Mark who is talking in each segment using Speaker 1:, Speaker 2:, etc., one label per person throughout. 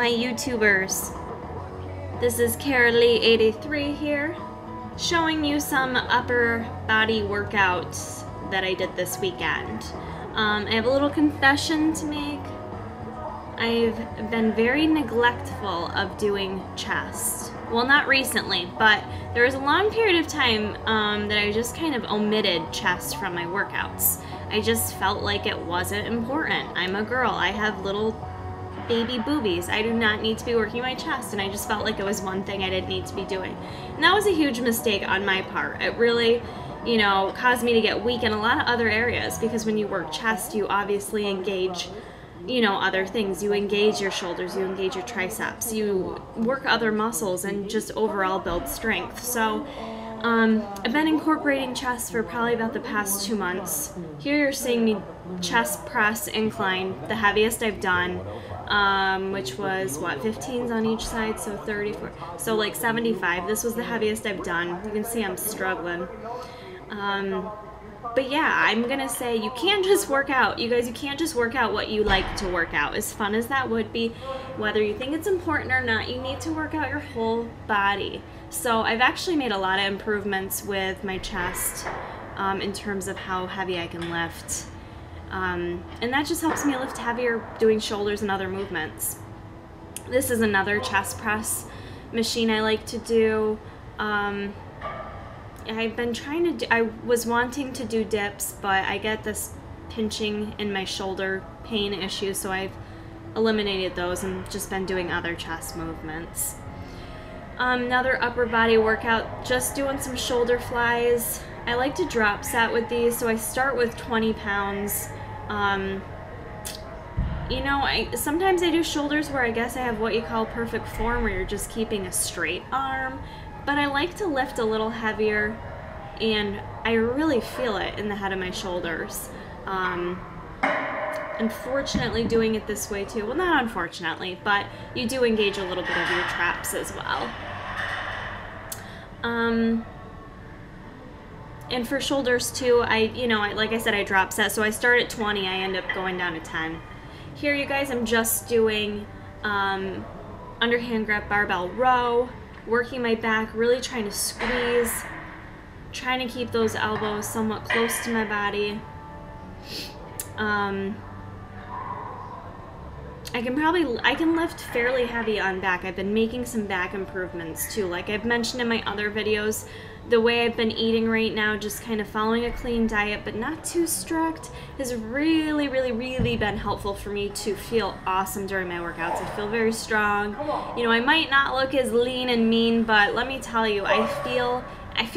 Speaker 1: my YouTubers? This is Carolee83 here, showing you some upper body workouts that I did this weekend. I have a little confession to make. I've been very neglectful of doing chest. Well, not recently, but there was a long period of time that I just kind of omitted chest from my workouts. I just felt like it wasn't important. I'm a girl. I have little baby boobies. I do not need to be working my chest, and I just felt like it was one thing I didn't need to be doing. And that was a huge mistake on my part. It really, you know, caused me to get weak in a lot of other areas, because when you work chest, you obviously engage, you know, other things. You engage your shoulders, you engage your triceps, you work other muscles, and just overall build strength. So I've been incorporating chest for probably about the past 2 months. Here you're seeing me chest press incline, the heaviest I've done, which was what, 15s on each side, so 34, so like 75. This was the heaviest I've done. You can see I'm struggling. But yeah, I'm gonna say you can't just work out. You guys, you can't just work out what you like to work out. As fun as that would be, whether you think it's important or not, you need to work out your whole body. So I've actually made a lot of improvements with my chest in terms of how heavy I can lift. And that just helps me lift heavier doing shoulders and other movements. This is another chest press machine I like to do. I've been trying to do, I was wanting to do dips, but I get this pinching in my shoulder pain issue, so I've eliminated those and just been doing other chest movements. Another upper body workout, just doing some shoulder flies. I like to drop set with these, so I start with 20 pounds. You know, sometimes I do shoulders where I guess I have what you call perfect form, where you're just keeping a straight arm. But I like to lift a little heavier, and I really feel it in the head of my shoulders. Unfortunately, doing it this way too, well, not unfortunately, but you do engage a little bit of your traps as well. And for shoulders too, like I said, I drop set, so I start at 20, I end up going down to 10. Here, you guys, I'm just doing underhand grab barbell row, working my back, really trying to squeeze, trying to keep those elbows somewhat close to my body. I can lift fairly heavy on back. I've been making some back improvements too. Like I've mentioned in my other videos, the way I've been eating right now, just kind of following a clean diet but not too strict, has really, really, really been helpful for me to feel awesome during my workouts. I feel very strong. You know, I might not look as lean and mean, but let me tell you, I feel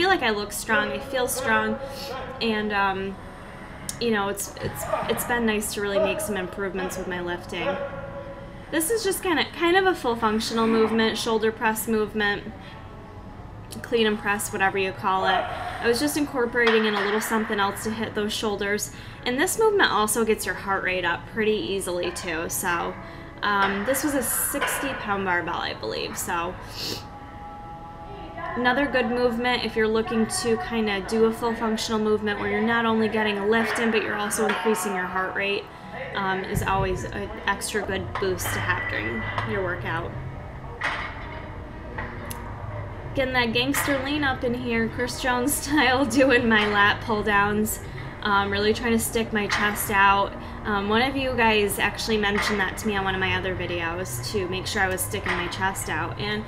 Speaker 1: like I look strong. I feel strong, and you know, it's been nice to really make some improvements with my lifting. This is just kind of a full functional movement, shoulder press movement, clean and press, whatever you call it. I was just incorporating in a little something else to hit those shoulders. And this movement also gets your heart rate up pretty easily too. So this was a 60-pound barbell, I believe. So another good movement if you're looking to kind of do a full functional movement where you're not only getting a lift in, but you're also increasing your heart rate, is always an extra good boost to have during your workout. Getting that gangster lean up in here, Chris Jones style, doing my lat pull downs, really trying to stick my chest out. One of you guys actually mentioned that to me on one of my other videos, to make sure I was sticking my chest out, and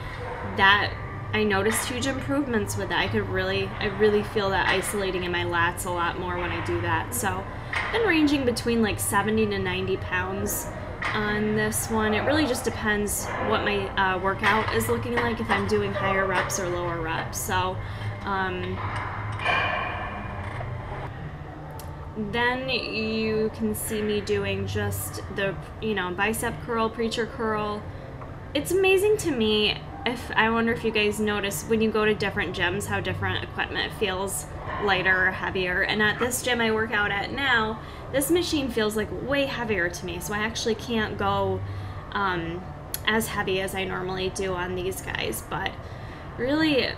Speaker 1: that I noticed huge improvements with that. I really feel that isolating in my lats a lot more when I do that. So I've been ranging between like 70 to 90 pounds on this one. It really just depends what my workout is looking like, if I'm doing higher reps or lower reps. So then you can see me doing just the, you know, bicep curl, preacher curl. It's amazing to me, I wonder if you guys notice when you go to different gyms how different equipment feels lighter or heavier. And at this gym I work out at now, this machine feels like way heavier to me, so I actually can't go as heavy as I normally do on these guys. But really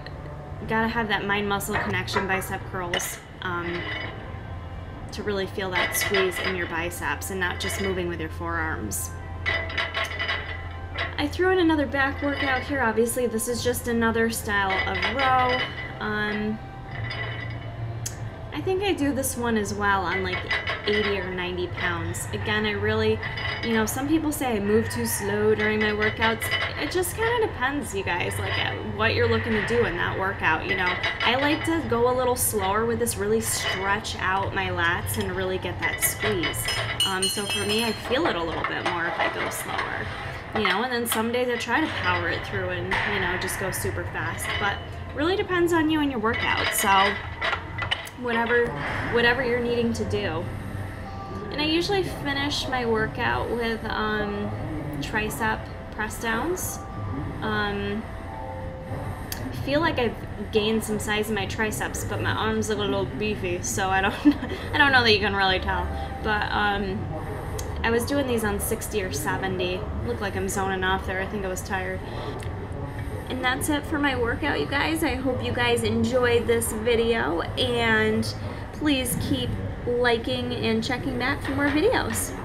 Speaker 1: gotta have that mind-muscle connection bicep curls to really feel that squeeze in your biceps and not just moving with your forearms. I threw in another back workout here. Obviously, this is just another style of row. I think I do this one as well on like 80 or 90 pounds. Again, I really, you know, some people say I move too slow during my workouts. It just kind of depends, you guys, like what you're looking to do in that workout, you know. I like to go a little slower with this, really stretch out my lats and really get that squeeze. So for me, I feel it a little bit more if I go slower, you know, and then some days I try to power it through and, you know, just go super fast. But really depends on you and your workout. So whatever you're needing to do. And I usually finish my workout with tricep press downs. I feel like I've gained some size in my triceps, but my arms look a little beefy, so I don't know that you can really tell. But I was doing these on 60 or 70. Looked like I'm zoning off there. I think I was tired. And that's it for my workout, you guys. I hope you guys enjoyed this video, and please keep liking and checking back for more videos.